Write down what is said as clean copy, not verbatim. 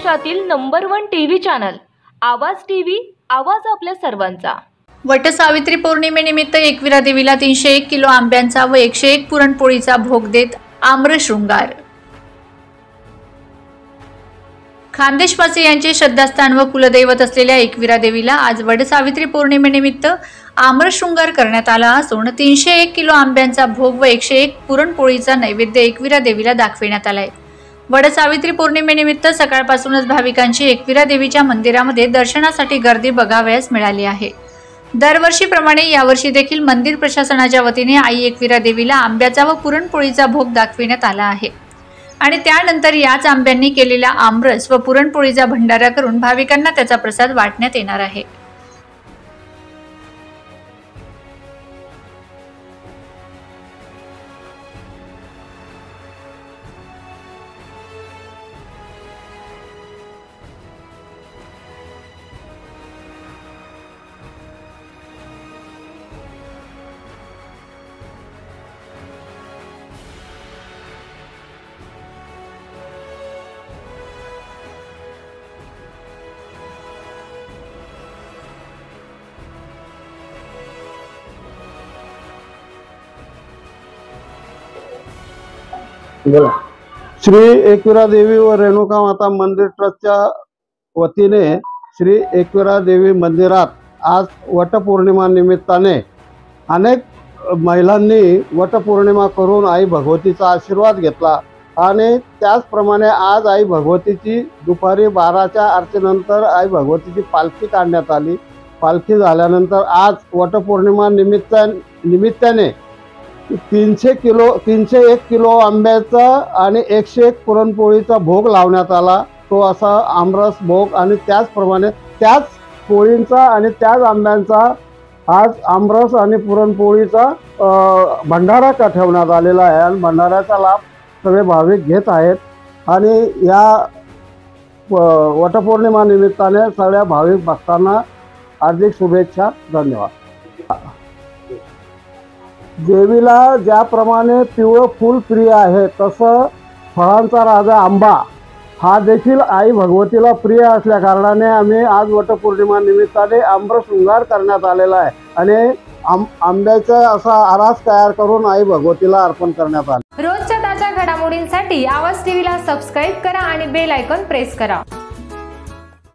महाराष्ट्रातील number 1 TV channel आवाज TV, आवाज आपल्या सर्वांचा। वटसावित्री पौर्णिमेनिमित्त एकविरा देवीला 301 किलो आंब्यांचा व 101 पुरणपोळीचा भोग देत आम्रशृंगार। खानदेशवासी यांचे श्रद्धास्थान व कुलदैवत असलेल्या एकविरा देवीला आज वटसावित्री पौर्णिमेनिमित्त आम्रशृंगार करण्यात आला असून 301 किलो आंब्यांचा भोग व 101 पुरणपोळीचा नैवेद्य एकविरा देवीला दाखविण्यात आलाय। वटसावित्री पौर्णिमेनिमित्त सकाळपासूनच भाविकांची एकविरा देवीच्या मंदिरामध्ये दर्शनासाठी गर्दी बघावयास मिळाली आहे। दरवर्षीप्रमाणे यावर्षी देखील मंदिर प्रशासनाच्या वतीने आई एकविरा देवीला आंब्याचा व पुरणपोळीचा भोग दाखविण्यात आला आहे आणि त्यानंतर याच आंब्यांनी केलेला आमरस व पुरणपोळीचा भंडारा करून भाविकांना त्याचा प्रसाद वाटण्यात येणार आहे। श्री एकविरा देवी व रेणुका माता मंदिर ट्रस्टच्या वतीने श्री एकविरा देवी मंदिरात आज वटपौर्णिमा निमित्ताने अनेक महिलांनी वटपौर्णिमा करून आई भगवतीचा आशीर्वाद घेतला आणि त्याचप्रमाणे आज आई भगवतीची दुपारी 12च्या आरतीनंतर आई भगवतीची पालखी काढण्यात आली। पालखी झाल्यानंतर आज वटपौर्णिमा निमित्ताने 301 किलो आंब्याचा आणि 101 पुरणपोळीचा भोग लावण्यात आला। तो असा आमरस भोग आणि त्याचप्रमाणे त्याच पोळींचा आणि त्याच आंब्यांचा आज आमरस आणि पुरणपोळीचा भंडारा ठेवण्यात आलेला आहे आणि भंडाऱ्याचा लाभ सगळे भाविक घेत आहेत आणि या वटपौर्णिमा निमित्ताने सगळ्या भाविक भक्तांना हार्दिक शुभेच्छा। धन्यवाद। देवीला ज्याप्रमाणे पिवळं फूल प्रिय आहे तसं फळांचा राजा आंबा हा देखील आई भगवतीला प्रिय असल्या कारणाने आम्ही आज वटपौर्णिमा निमित्ताने आम्रशृंगार करण्यात आलेला आहे आणि आंब्याचा असा आरास तयार करून आई भगवतीला अर्पण करण्यात आला। रोजच्या ताज्या घडामोडींसाठी आवाज टीव्हीला सबस्क्राइब करा आणि बेल आयकॉन प्रेस करा।